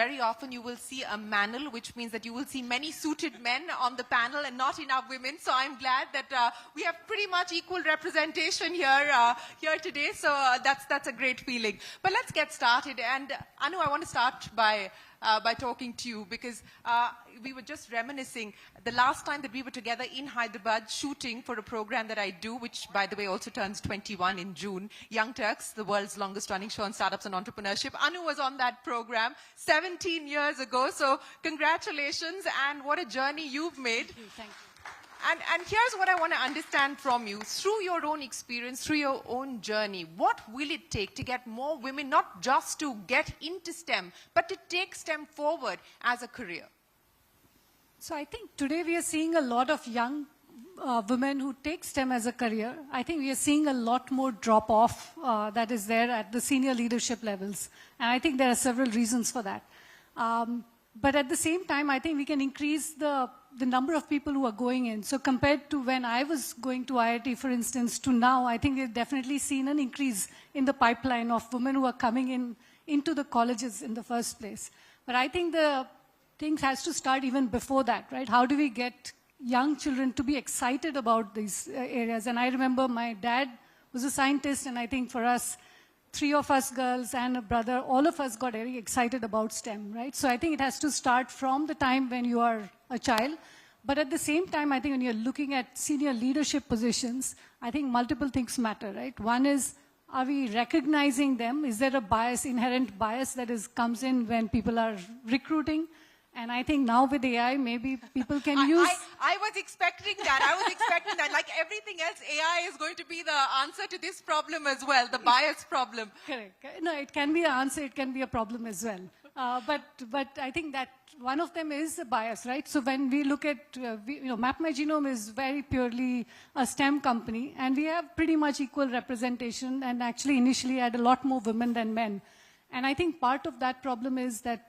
very often you will see a manel, which means that you will see many suited men on the panel and not enough women. So I'm glad that we have pretty much equal representation here today. So that's a great feeling. But let's get started. And Anu, I want to start by talking to you, because we were just reminiscing the last time that we were together in Hyderabad shooting for a program that I do, which, by the way, also turns 21 in June, Young Turks, the world's longest running show on startups and entrepreneurship. Anu was on that program 17 years ago, so congratulations, and what a journey you've made. Thank you. Thank you. And here's what I want to understand from you. Through your own experience, through your own journey, what will it take to get more women, not just to get into STEM, but to take STEM forward as a career? So I think today we are seeing a lot of young women who take STEM as a career. I think we are seeing a lot more drop-off that is there at the senior leadership levels. And I think there are several reasons for that. But at the same time, I think we can increase the number of people who are going in. So compared to when I was going to IIT, for instance, to now, I think we've definitely seen an increase in the pipeline of women who are coming into the colleges in the first place. But I think the thing has to start even before that, right? How do we get young children to be excited about these areas? And I remember my dad was a scientist, and I think for us, 3 of us girls and a brother, all of us got very excited about STEM, right? So I think it has to start from the time when you are a child. But at the same time, I think when you're looking at senior leadership positions, I think multiple things matter, right? One is, are we recognizing them? Is there a bias, inherent bias that comes in when people are recruiting? And I think now with AI, maybe people can use... I was expecting that. I was expecting that. Like everything else, AI is going to be the answer to this problem as well, the bias problem. Correct. No, it can be an answer. It can be a problem as well. But I think that one of them is a bias, right? So when we look at, Mapmygenome is very purely a STEM company, and we have pretty much equal representation, and actually initially had a lot more women than men. And I think part of that problem is that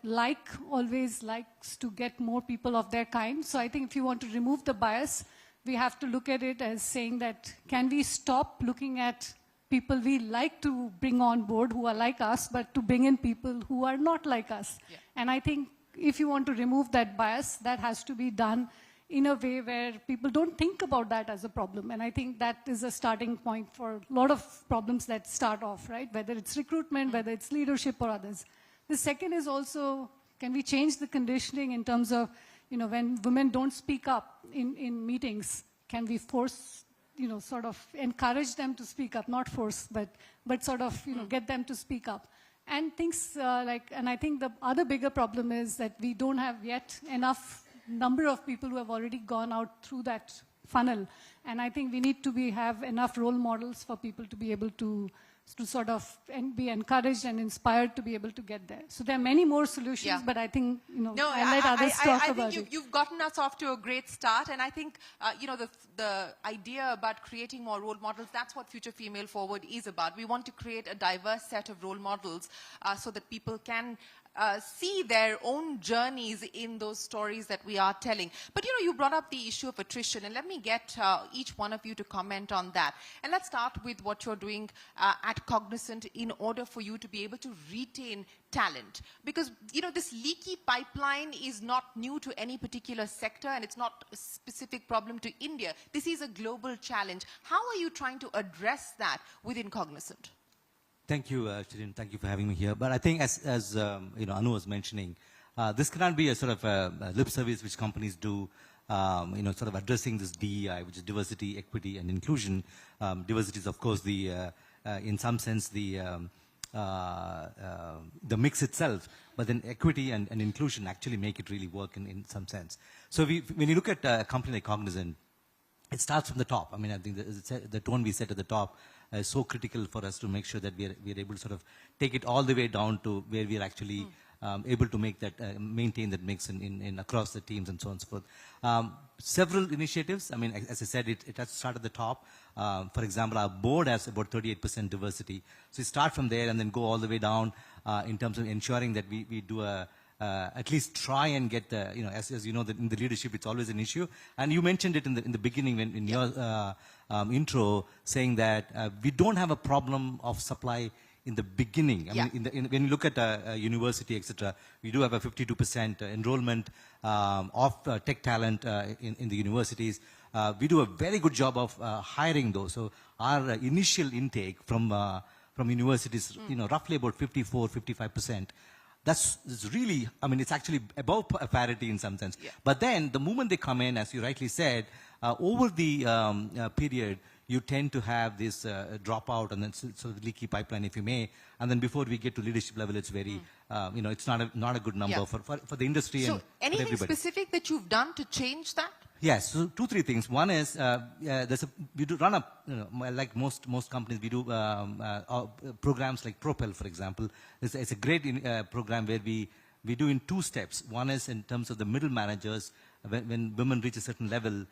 always likes to get more people of their kind. So I think if you want to remove the bias, we have to look at it as saying that, can we stop looking at people we like to bring on board who are like us, but to bring in people who are not like us? Yeah. And I think if you want to remove that bias, that has to be done in a way where people don't think about that as a problem. And I think that is a starting point for a lot of problems that start off, right? Whether it's recruitment, whether it's leadership or others. The second is also, can we change the conditioning in terms of, when women don't speak up in meetings, can we force, sort of encourage them to speak up, not force, but sort of, get them to speak up. And things and I think the other bigger problem is that we don't have yet enough number of people who have already gone out through that funnel. And I think we need to have enough role models for people to be able to sort of be encouraged and inspired to be able to get there. So there are many more solutions, but I think, I'll let others talk about it. I think you've gotten us off to a great start. And I think, the idea about creating more role models, that's what Future Female Forward is about. We want to create a diverse set of role models so that people can see their own journeys in those stories that we are telling. But you brought up the issue of attrition, and let me get each one of you to comment on that. And let's start with what you're doing at Cognizant in order for you to be able to retain talent. Because, this leaky pipeline is not new to any particular sector, and it's not a specific problem to India. This is a global challenge. How are you trying to address that within Cognizant? Thank you, Shereen. Thank you for having me here. But I think as Anu was mentioning, this cannot be a sort of a lip service which companies do, sort of addressing this DEI, which is diversity, equity, and inclusion. Diversity is, of course, in some sense, the mix itself, but then equity and inclusion actually make it really work in some sense. So when you look at a company like Cognizant, it starts from the top. I mean, I think the tone we set at the top is so critical for us to make sure that we are able to sort of take it all the way down to where we are actually able to make that, maintain that mix in across the teams and so on and so forth. Several initiatives. I mean, as I said, it has to start at the top. For example, our board has about 38% diversity. So we start from there and then go all the way down in terms of ensuring that we do at least try and get the, as you know, in the leadership, it's always an issue. And you mentioned it in the beginning when in your intro, saying that we don't have a problem of supply in the beginning. I mean, when you look at a university, etc., we do have a 52% enrollment of tech talent in the universities. We do a very good job of hiring those. So our initial intake from universities, roughly about 54-55%. That's really, I mean, it's actually above parity in some sense. But then the moment they come in, as you rightly said, over the period, you tend to have this dropout and then sort of leaky pipeline, if you may. And then before we get to leadership level, it's very, it's not a good number for the industry and for everybody. So anything specific that you've done to change that? Yes, so 2-3 things. One is we do run like most companies, we do programs like Propel, for example. It's a great program where we do in 2 steps. One is in terms of the middle managers. When women reach a certain level,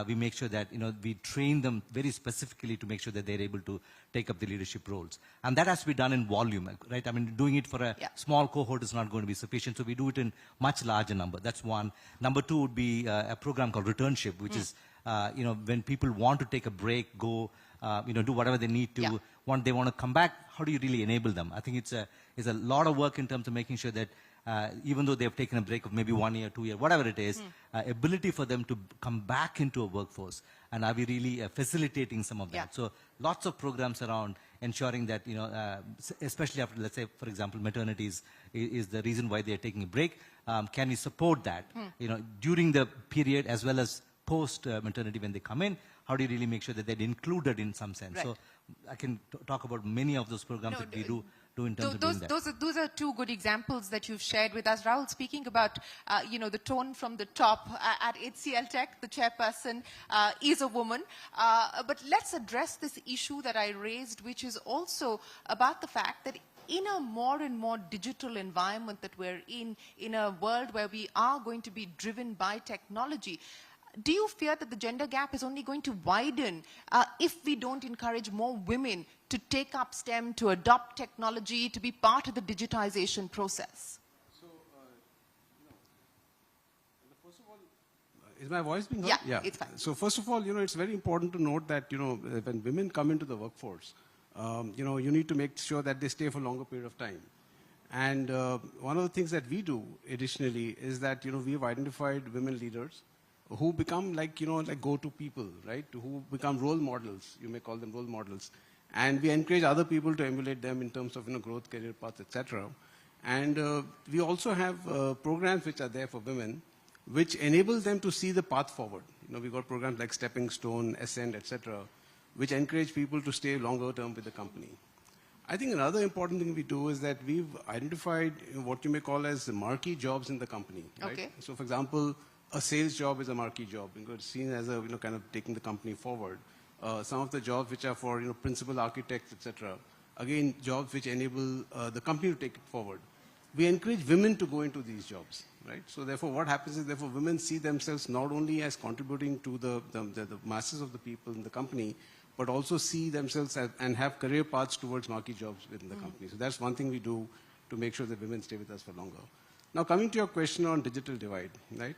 we make sure that we train them very specifically to make sure that they're able to take up the leadership roles. And that has to be done in volume, right? I mean, doing it for a small cohort is not going to be sufficient, so we do it in much larger number. That's one. Number 2 would be a program called Returnship, which is when people want to take a break, go, do whatever they need to. They want to come back. How do you really enable them? I think it's a lot of work in terms of making sure that even though they've taken a break of maybe 1 year, 2 years, whatever it is, ability for them to come back into a workforce. And are we really facilitating some of that? So lots of programs around ensuring that, especially after, let's say, for example, maternity is the reason why they're taking a break. Can we support that, during the period as well as post-maternity when they come in? How do you really make sure that they're included in some sense? Right. So I can talk about many of those programs that we do in terms of doing that. Those are 2 good examples that you've shared with us. Rahul, speaking about, the tone from the top at HCLTech, the chairperson is a woman. But let's address this issue that I raised, which is also about the fact that in a more and more digital environment that we're in a world where we are going to be driven by technology, do you fear that the gender gap is only going to widen if we don't encourage more women to take up STEM, to adopt technology, to be part of the digitization process? So, first of all, is my voice being heard? Yeah, it's fine. So first of all, it's very important to note that, when women come into the workforce, you need to make sure that they stay for a longer period of time. And one of the things that we do additionally is that, we've identified women leaders who become like go-to people, right? Who become role models. You may call them role models. And we encourage other people to emulate them in terms of, growth, career paths, etc. And we also have programs which are there for women, which enable them to see the path forward. We've got programs like Stepping Stone, Ascend, etc., which encourage people to stay longer term with the company. I think another important thing we do is that we've identified what you may call as marquee jobs in the company. Right? Okay. So, for example, a sales job is a marquee job. It's seen as a kind of taking the company forward. Some of the jobs which are for principal architects, etc. Again, jobs which enable the company to take it forward. We encourage women to go into these jobs, right? So therefore, what happens is therefore women see themselves not only as contributing to the masses of the people in the company, but also see themselves as, and have career paths towards marquee jobs within the company. So that's one thing we do to make sure that women stay with us for longer. Now, coming to your question on digital divide, right?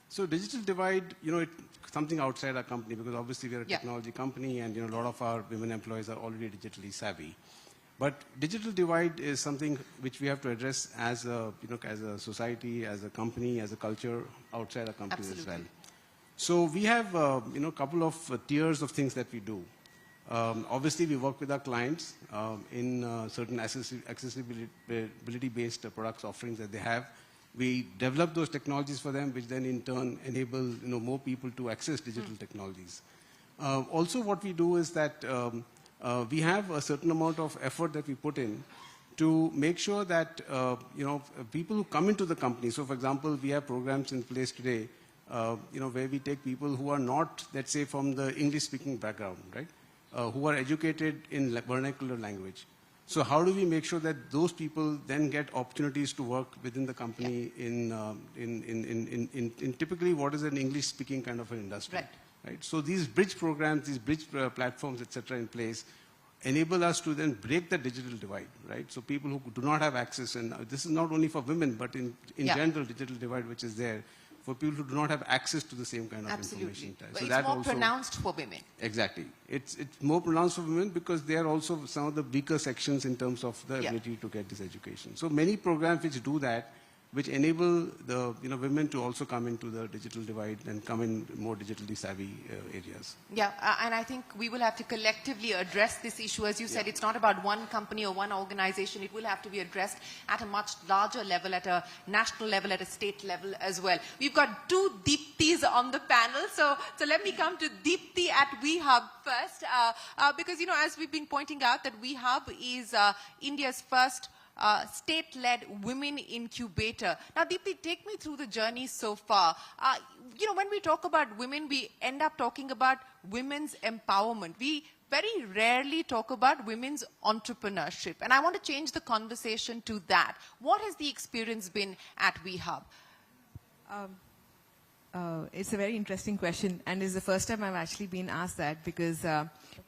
So digital divide, it's something outside our company because obviously we're a technology company and a lot of our women employees are already digitally savvy. But digital divide is something which we have to address as a, as a society, as a company, as a culture outside our company as well. So we have, a couple of tiers of things that we do. Obviously, we work with our clients in certain accessibility-based products offerings that they have. We develop those technologies for them, which then in turn enable more people to access digital technologies. Also, what we do is that we have a certain amount of effort that we put in to make sure that people who come into the company. So, for example, we have programs in place today, where we take people who are not, let's say, from the English-speaking background, right? Who are educated in vernacular language. So how do we make sure that those people then get opportunities to work within the company in typically what is an English-speaking kind of an industry? Right? So these bridge programs, these bridge platforms, etc., in place enable us to then break the digital divide, right? So people who do not have access, and this is not only for women, but in general, digital divide which is there, for people who do not have access to the same kind of Absolutely. information. But So it's that more also, pronounced for women. Exactly. It's more pronounced for women because they are also some of the weaker sections in terms of the ability to get this education. So many programs which do that, which enable the women to also come into the digital divide and come in more digitally savvy areas. Yeah, and I think we will have to collectively address this issue. As you said, it's not about one company or one organization. It will have to be addressed at a much larger level, at a national level, at a state level as well. We've got two Deeptis on the panel. So let me come to Deepti at WeHub first. Because, as we've been pointing out, that WeHub is India's first state-led women incubator. Now, Deepti, take me through the journey so far. When we talk about women, we end up talking about women's empowerment. We very rarely talk about women's entrepreneurship. And I want to change the conversation to that. What has the experience been at WeHub? It's a very interesting question, and it's the first time I've actually been asked that, because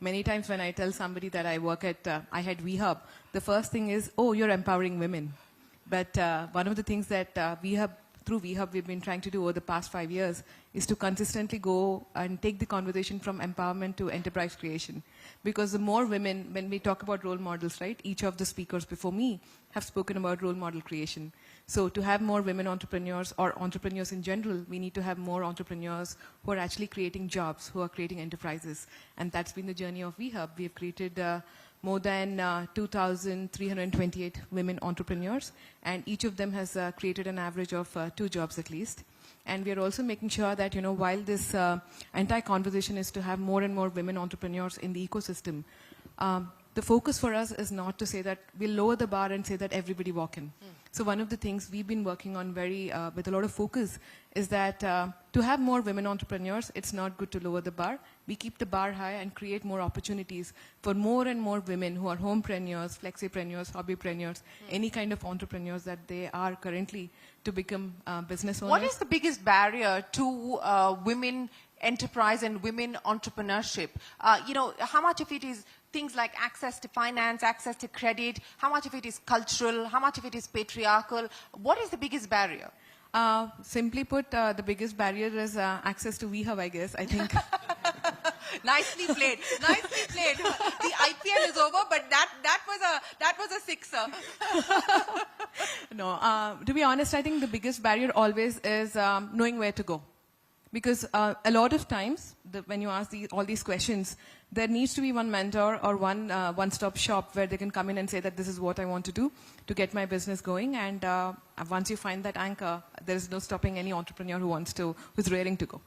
many times when I tell somebody that I work at, I had WeHub, the first thing is, oh, you're empowering women. But one of the things that through WeHub we've been trying to do over the past 5 years is to consistently go and take the conversation from empowerment to enterprise creation. Because the more women, when we talk about role models, right, each of the speakers before me have spoken about role model creation. So to have more women entrepreneurs, or entrepreneurs in general, we need to have more entrepreneurs who are actually creating jobs, who are creating enterprises. And that's been the journey of WeHub. We have created more than 2,328 women entrepreneurs, and each of them has created an average of 2 jobs at least. And we are also making sure that, while this entire conversation is to have more and more women entrepreneurs in the ecosystem, the focus for us is not to say that we'll lower the bar and say that everybody walk in. So one of the things we've been working on with a lot of focus is that to have more women entrepreneurs, it's not good to lower the bar. We keep the bar high and create more opportunities for more and more women who are homepreneurs, flexipreneurs, hobbypreneurs, any kind of entrepreneurs that they are currently, to become business owners. What is the biggest barrier to women enterprise and women entrepreneurship? How much of it is things like access to finance, access to credit? How much of it is cultural? How much of it is patriarchal? What is the biggest barrier? Simply put, the biggest barrier is access to WeHub, I guess. I think. Nicely played. Nicely played. The IPL is over, but that was a sixer. No, to be honest, I think the biggest barrier always is knowing where to go. Because a lot of times, when you ask all these questions, there needs to be one mentor or one-stop shop where they can come in and say that this is what I want to do to get my business going. And once you find that anchor, there is no stopping any entrepreneur who's raring to go.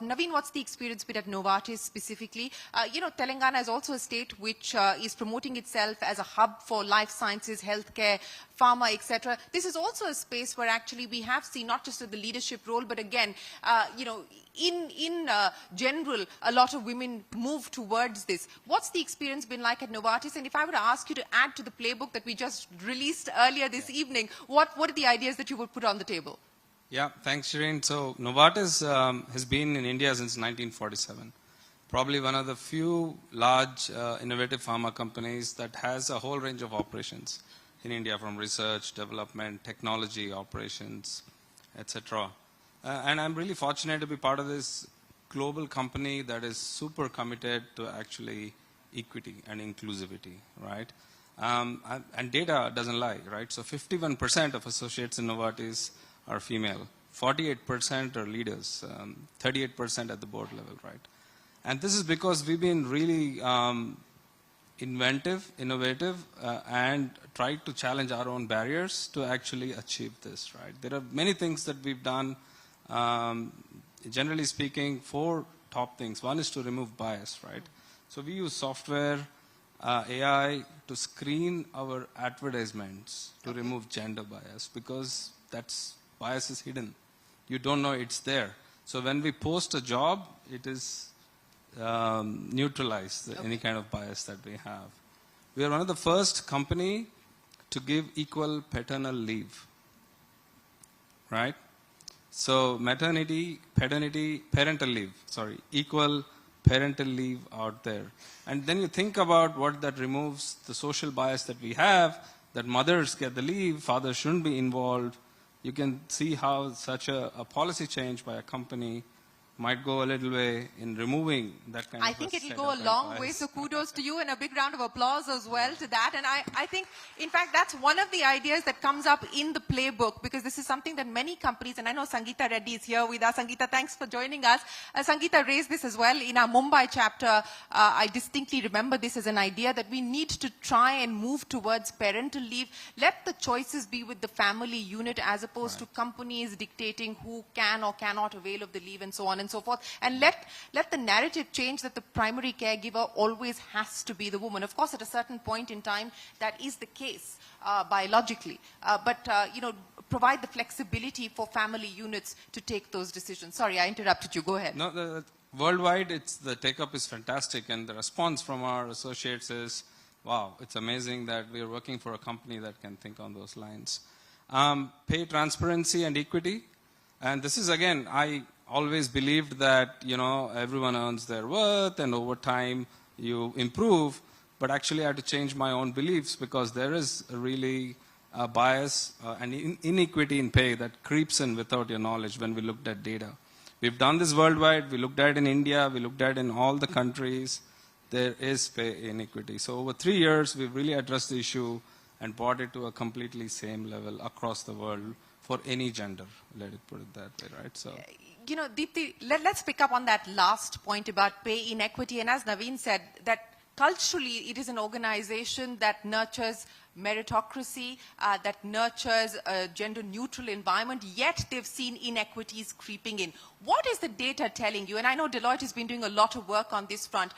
Naveen, what's the experience been at Novartis specifically? Telangana is also a state which is promoting itself as a hub for life sciences, healthcare, pharma, etc. This is also a space where actually we have seen not just the leadership role, but again, in general, a lot of women move towards this. What's the experience been like at Novartis? And if I were to ask you to add to the playbook that we just released earlier this evening, what are the ideas that you would put on the table? Yeah, thanks, Shereen. So Novartis has been in India since 1947. Probably one of the few large innovative pharma companies that has a whole range of operations in India, from research, development, technology, operations, etc. And I'm really fortunate to be part of this global company that is super committed to actually equity and inclusivity, right? And data doesn't lie, right? So 51% of associates in Novartis are female, 48% are leaders, 38% at the board level, right? And this is because we've been really inventive, innovative, and tried to challenge our own barriers to actually achieve this, right? There are many things that we've done. Generally speaking, 4 top things. One is to remove bias, right? So we use software, AI to screen our advertisements to remove gender bias, because bias is hidden. You don't know it's there. So when we post a job, it is neutralized, any kind of bias that we have. We are one of the first company to give equal paternal leave, right? So parental leave, equal parental leave out there. And then you think about what that removes, the social bias that we have, that mothers get the leave, fathers shouldn't be involved. You can see how such a policy change by a company might go a little way in removing that kind of I think it will go a long way, so kudos to you and a big round of applause as well to that. And I think, in fact, that's one of the ideas that comes up in the playbook, because this is something that many companies, and I know Sangeeta Reddy is here with us. Sangeeta, thanks for joining us. Sangeeta raised this as well in our Mumbai chapter. I distinctly remember this as an idea that we need to try and move towards parental leave. Let the choices be with the family unit as opposed to companies dictating who can or cannot avail of the leave and so on and so forth. And let the narrative change that the primary caregiver always has to be the woman. Of course, at a certain point in time, that is the case biologically. But provide the flexibility for family units to take those decisions. Sorry, I interrupted you. Go ahead. No, worldwide, the take-up is fantastic, and the response from our associates is, wow, it's amazing that we're working for a company that can think on those lines. Pay transparency and equity. And this is, again, I always believed that, everyone earns their worth and over time you improve. But actually I had to change my own beliefs, because there is really a bias and inequity in pay that creeps in without your knowledge when we looked at data. We've done this worldwide. We looked at it in India. We looked at it in all the countries. There is pay inequity. So over 3 years, we've really addressed the issue and brought it to a completely same level across the world for any gender. Let it put it that way, right? So, Deepti, let's pick up on that last point about pay inequity. And as Naveen said, that culturally it is an organization that nurtures meritocracy, that nurtures a gender-neutral environment, yet they've seen inequities creeping in. What is the data telling you? And I know Deloitte has been doing a lot of work on this front.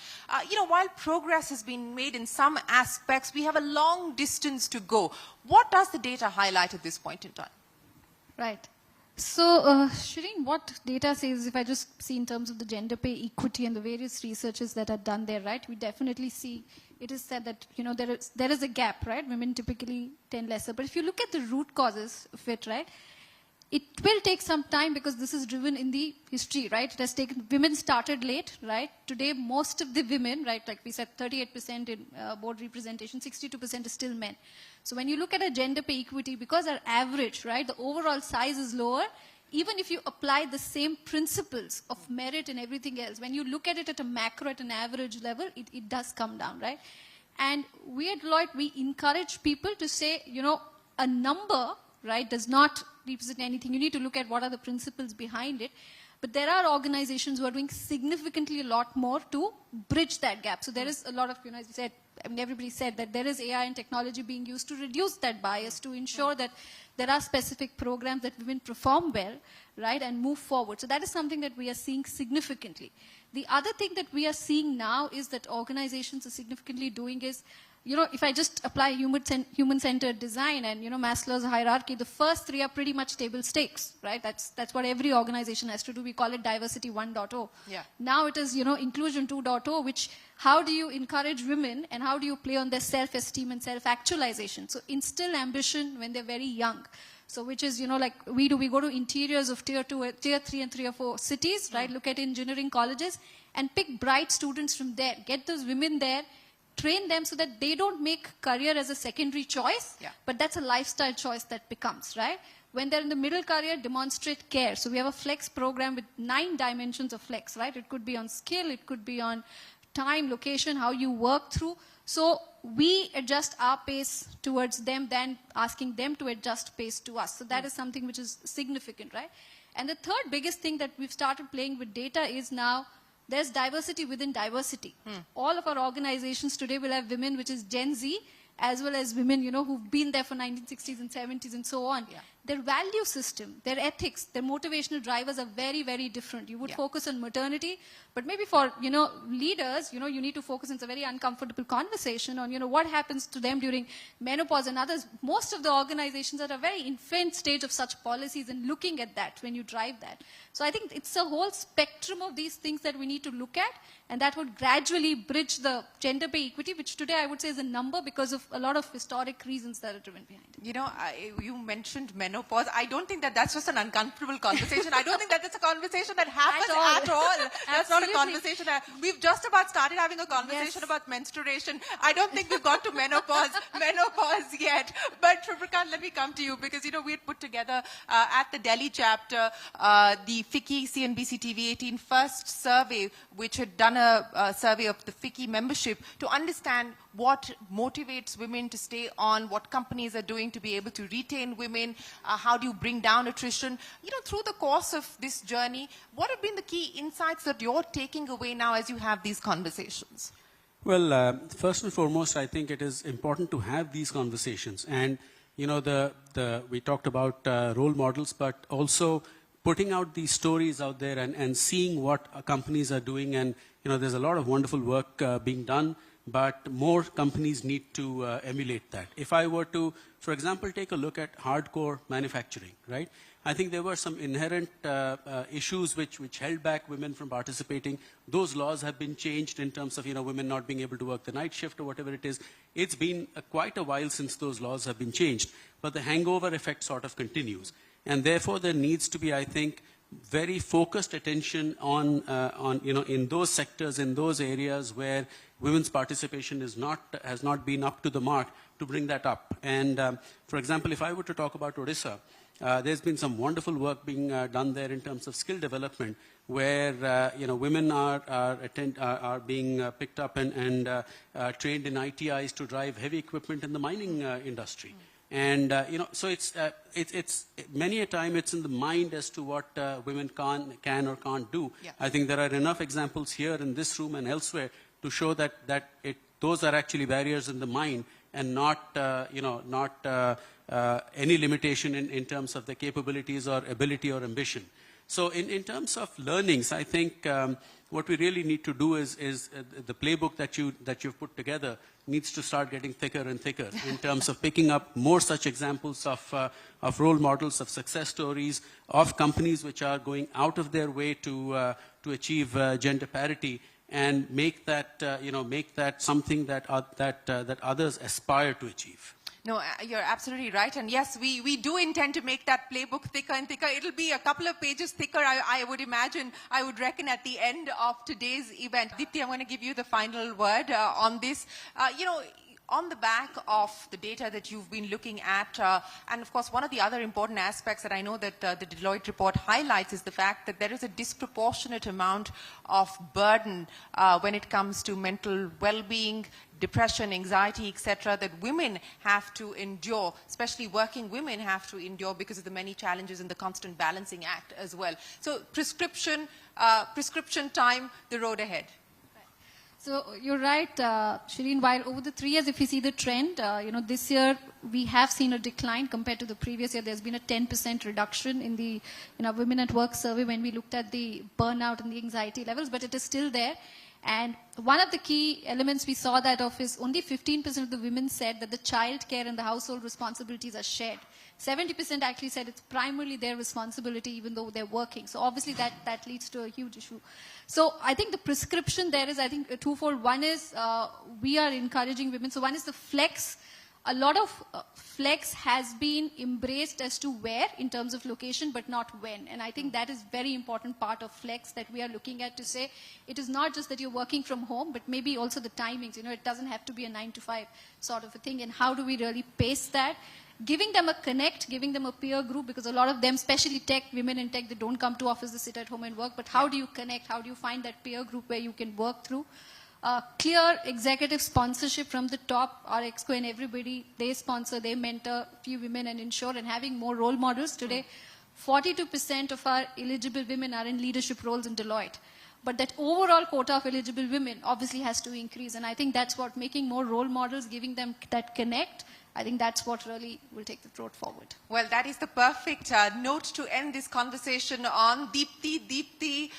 While progress has been made in some aspects, we have a long distance to go. What does the data highlight at this point in time? Right. So, Shereen, what data says, if I just see in terms of the gender pay equity and the various researches that are done there, right, we definitely see, it is said that, there is a gap, right? Women typically tend lesser. But if you look at the root causes of it, right, it will take some time, because this is driven in the history, right? It has taken, women started late, right? Today, most of the women, right, like we said, 38% in board representation, 62% is still men. So when you look at a gender pay equity, because our average, right, the overall size is lower, even if you apply the same principles of merit and everything else, when you look at it at a macro, at an average level, it does come down, right? And we at Deloitte, we encourage people to say, a number, right, does not represent anything. You need to look at what are the principles behind it. But there are organizations who are doing significantly a lot more to bridge that gap. So there is a lot of, as you said, everybody said that there is AI and technology being used to reduce that bias, to ensure that there are specific programs that women perform well, right, and move forward. So that is something that we are seeing significantly. The other thing that we are seeing now is that organizations are significantly doing is, if I just apply human-centered design and, Maslow's hierarchy, the first three are pretty much table stakes, right? That's what every organization has to do. We call it diversity 1.0. Yeah. Now it is, inclusion 2.0, which, how do you encourage women and how do you play on their self-esteem and self-actualization? So instill ambition when they're very young. So which is, like we go to interiors of tier 2, tier 3 and 3 or 4 cities, right? Look at engineering colleges and pick bright students from there. Get those women there. Train them so that they don't make career as a secondary choice, but that's a lifestyle choice that becomes, right? When they're in the middle career, demonstrate care. So we have a flex program with 9 dimensions of flex, right? It could be on skill, it could be on time, location, how you work through. So we adjust our pace towards them, then asking them to adjust pace to us. So that is something which is significant, right? And the third biggest thing that we've started playing with data is now there's diversity within diversity. All of our organizations today will have women, which is Gen Z, as well as women, who've been there for 1960s and 70s and so on. Yeah. Their value system, their ethics, their motivational drivers are very, very different. You would focus on maternity, but maybe for, leaders, you need to focus on, it's a very uncomfortable conversation on, what happens to them during menopause and others. Most of the organizations are at a very infant stage of such policies and looking at that when you drive that. So I think it's a whole spectrum of these things that we need to look at, and that would gradually bridge the gender pay equity, which today I would say is a number because of a lot of historic reasons that are driven behind it. You mentioned menopause. menopause. I don't think that that's just an uncomfortable conversation. I don't think that that's a conversation that happens at all. That's not a conversation. We've just about started having a conversation about menstruation. I don't think we've got to menopause yet. But Subhrakant, let me come to you because, we had put together at the Delhi chapter the FICCI CNBCTV18 first survey, which had done a survey of the FICCI membership to understand what motivates women to stay on, what companies are doing to be able to retain women, how do you bring down attrition. Through the course of this journey, what have been the key insights that you're taking away now as you have these conversations? Well, first and foremost, I think it is important to have these conversations. And, we talked about role models, but also putting out these stories out there and seeing what companies are doing. And, there's a lot of wonderful work being done, but more companies need to emulate that. If I were to, for example, take a look at hardcore manufacturing, right? I think there were some inherent issues which held back women from participating. Those laws have been changed in terms of, women not being able to work the night shift or whatever it is. It's been quite a while since those laws have been changed, but the hangover effect sort of continues. And therefore, there needs to be, I think, very focused attention on in those sectors, in those areas where women's participation has not been up to the mark, to bring that up. And for example, if I were to talk about Odisha, there's been some wonderful work being done there in terms of skill development, where women are being picked up and trained in ITIs to drive heavy equipment in the mining industry. And so it's many a time it's in the mind as to what women can or can't do. Yeah. I think there are enough examples here in this room and elsewhere to show that those are actually barriers in the mind and not any limitation in terms of the capabilities or ability or ambition. So in terms of learnings, I think what we really need to do is the playbook that you've put together needs to start getting thicker and thicker in terms of picking up more such examples of role models, of success stories, of companies which are going out of their way to achieve gender parity, and make that something that others aspire to achieve. No, you're absolutely right. And yes, we do intend to make that playbook thicker and thicker. It'll be a couple of pages thicker, I would imagine, I would reckon, at the end of today's event. Deepti, I'm going to give you the final word on this. On the back of the data that you've been looking at, and of course one of the other important aspects that I know that the Deloitte report highlights is the fact that there is a disproportionate amount of burden when it comes to mental well-being, depression, anxiety, etc., that women have to endure, especially working women have to endure because of the many challenges in the constant balancing act as well. So prescription time, the road ahead. So you're right, Shereen, while over the 3 years, if you see the trend, this year we have seen a decline compared to the previous year. There's been a 10% reduction in the Women at Work survey when we looked at the burnout and the anxiety levels, but it is still there. And one of the key elements we saw that of is only 15% of the women said that the child care and the household responsibilities are shared. 70% actually said it's primarily their responsibility even though they're working. So obviously that leads to a huge issue. So I think the prescription there is, I think, twofold. One is we are encouraging women. So one is the flex. A lot of flex has been embraced as to where in terms of location, but not when. And I think that is very important part of flex that we are looking at to say it is not just that you're working from home, but maybe also the timings. It doesn't have to be a 9 to 5 sort of a thing. And how do we really pace that? Giving them a connect, giving them a peer group, because a lot of them, especially tech, women in tech, they don't come to office, they sit at home and work. But how do you connect? How do you find that peer group where you can work through? Clear executive sponsorship from the top. Our Exco and everybody, they sponsor, they mentor a few women and ensure, and having more role models. Today, 42% of our eligible women are in leadership roles in Deloitte. But that overall quota of eligible women obviously has to increase. And I think that's what, making more role models, giving them that connect, I think that's what really will take the road forward. Well, that is the perfect note to end this conversation on. Deepti,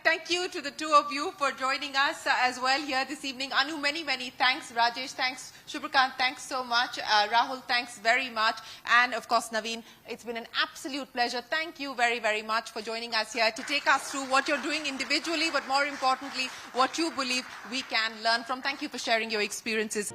thank you to the two of you for joining us as well here this evening. Anu, many thanks. Rajesh, thanks. Subhrakant, thanks so much. Rahul, thanks very much. And of course, Naveen, it's been an absolute pleasure. Thank you very much for joining us here to take us through what you're doing individually, but more importantly, what you believe we can learn from. Thank you for sharing your experiences.